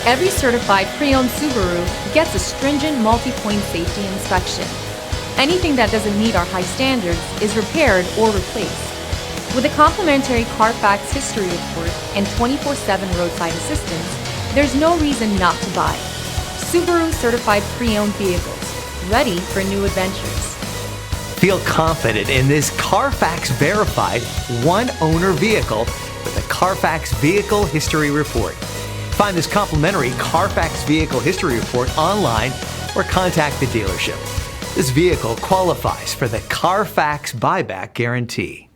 Every certified pre-owned Subaru gets a stringent multi-point safety inspection. Anything that doesn't meet our high standards is repaired or replaced. With a complimentary Carfax history report and 24/7 roadside assistance, there's no reason not to buy. Subaru certified pre-owned vehicles, ready for new adventures. Feel confident in this Carfax verified one-owner vehicle with a Carfax Vehicle History Report. Find this complimentary Carfax Vehicle History Report online or contact the dealership. This vehicle qualifies for the Carfax Buyback Guarantee.